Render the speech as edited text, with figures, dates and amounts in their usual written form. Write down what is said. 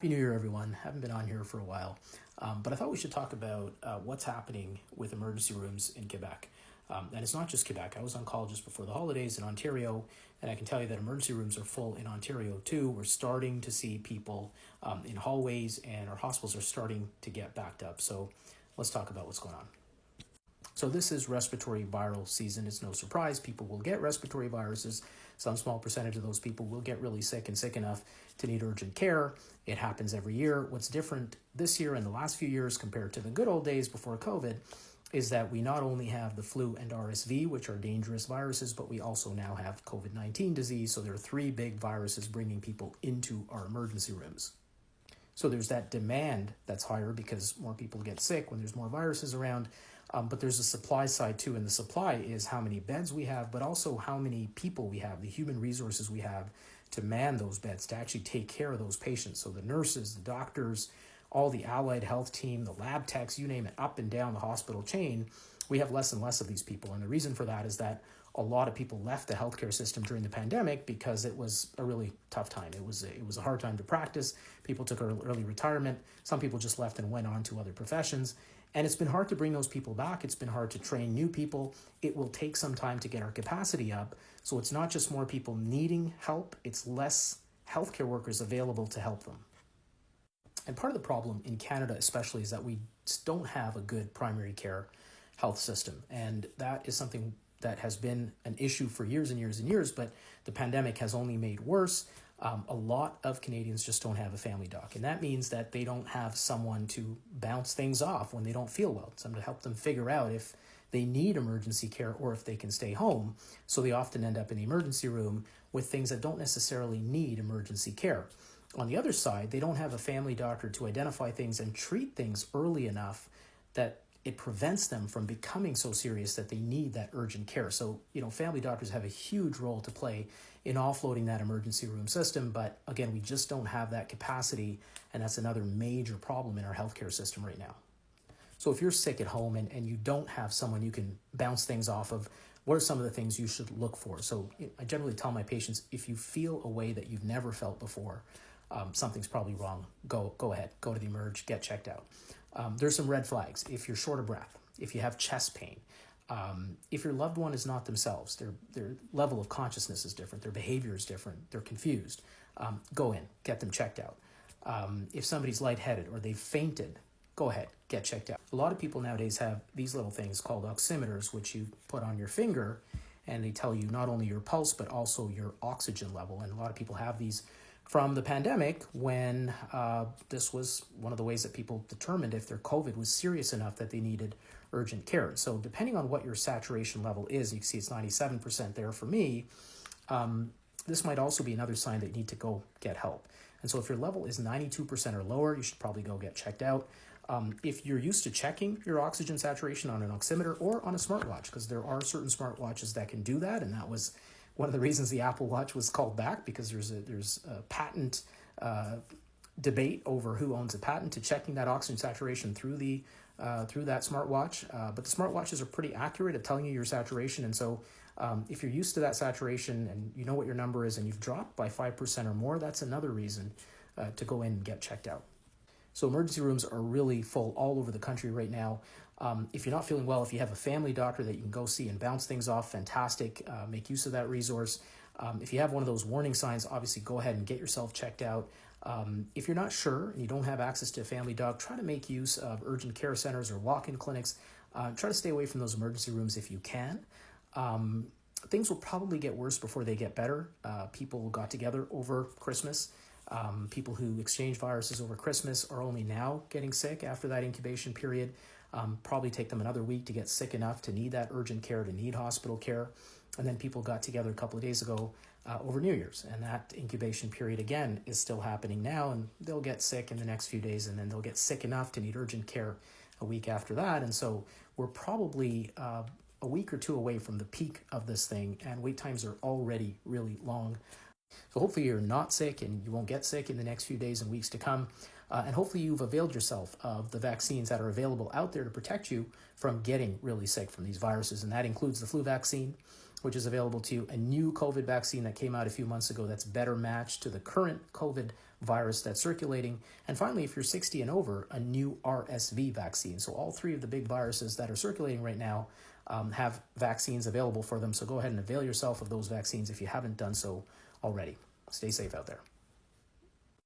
Happy New Year, everyone. Haven't been on here for a while, but I thought we should talk about what's happening with emergency rooms in Quebec. And it's not just Quebec. I was on call just before the holidays in Ontario, and I can tell you that emergency rooms are full in Ontario too. We're starting to see people in hallways, and our hospitals are starting to get backed up. So let's talk about what's going on. So this is respiratory viral season. It's no surprise. People will get respiratory viruses. Some small percentage of those people will get really sick and sick enough to need urgent care. It happens every year. What's different this year and the last few years compared to the good old days before COVID is that we not only have the flu and RSV, which are dangerous viruses, but we also now have COVID-19 disease. So there are three big viruses bringing people into our emergency rooms. So there's that demand that's higher because more people get sick when there's more viruses around. But there's a supply side too, and the supply is how many beds we have, but also how many people we have, the human resources we have to man those beds, to actually take care of those patients. So the nurses, the doctors, all the allied health team, the lab techs, you name it, up and down the hospital chain, we have less and less of these people. And the reason for that is that a lot of people left the healthcare system during the pandemic because it was a really tough time. It was a hard time to practice. People took early retirement. Some people just left and went on to other professions. And it's been hard to bring those people back. It's been hard to train new people. It will take some time to get our capacity up. So it's not just more people needing help, it's less healthcare workers available to help them. And part of the problem in Canada especially is that we don't have a good primary care health system. And that is something that has been an issue for years and years and years, but the pandemic has only made worse. A lot of Canadians just don't have a family doc, and that means that they don't have someone to bounce things off when they don't feel well, someone to help them figure out if they need emergency care or if they can stay home. So they often end up in the emergency room with things that don't necessarily need emergency care. On the other side, they don't have a family doctor to identify things and treat things early enough that it prevents them from becoming so serious that they need that urgent care. So, family doctors have a huge role to play in offloading that emergency room system. But again, we just don't have that capacity. And that's another major problem in our healthcare system right now. So if you're sick at home and you don't have someone you can bounce things off of, what are some of the things you should look for? So I generally tell my patients, if you feel a way that you've never felt before, something's probably wrong. Go ahead, go to the emerge, get checked out. There's some red flags. If you're short of breath, if you have chest pain, if your loved one is not themselves, their level of consciousness is different, their behavior is different, they're confused, go in, get them checked out. If somebody's lightheaded or they've fainted, go ahead, get checked out. A lot of people nowadays have these little things called oximeters, which you put on your finger, and they tell you not only your pulse, but also your oxygen level. And a lot of people have these from the pandemic when this was one of the ways that people determined if their COVID was serious enough that they needed urgent care. So depending on what your saturation level is, you can see it's 97% there for me, this might also be another sign that you need to go get help. And so if your level is 92% or lower, you should probably go get checked out. If you're used to checking your oxygen saturation on an oximeter or on a smartwatch, because there are certain smartwatches that can do that, and that was one of the reasons the Apple Watch was called back, because there's a patent debate over who owns a patent to checking that oxygen saturation through that smartwatch. But the smartwatches are pretty accurate at telling you your saturation, and so if you're used to that saturation and you know what your number is and you've dropped by 5% or more, that's another reason to go in and get checked out. So emergency rooms are really full all over the country right now. If you're not feeling well, if you have a family doctor that you can go see and bounce things off, fantastic. Make use of that resource. If you have one of those warning signs, obviously go ahead and get yourself checked out. If you're not sure and you don't have access to a family doc, try to make use of urgent care centers or walk-in clinics. Try to stay away from those emergency rooms if you can. Things will probably get worse before they get better. People got together over Christmas. People who exchange viruses over Christmas are only now getting sick after that incubation period. Probably take them another week to get sick enough to need that urgent care, to need hospital care. And then people got together a couple of days ago over New Year's, and that incubation period again is still happening now, and they'll get sick in the next few days, and then they'll get sick enough to need urgent care a week after that. And so we're probably a week or two away from the peak of this thing, and wait times are already really long. So hopefully you're not sick and you won't get sick in the next few days and weeks to come. And hopefully you've availed yourself of the vaccines that are available out there to protect you from getting really sick from these viruses. And that includes the flu vaccine, which is available to you, a new COVID vaccine that came out a few months ago that's better matched to the current COVID virus that's circulating. And finally, if you're 60 and over, a new RSV vaccine. So all three of the big viruses that are circulating right now have vaccines available for them. So go ahead and avail yourself of those vaccines if you haven't done so already. Stay safe out there.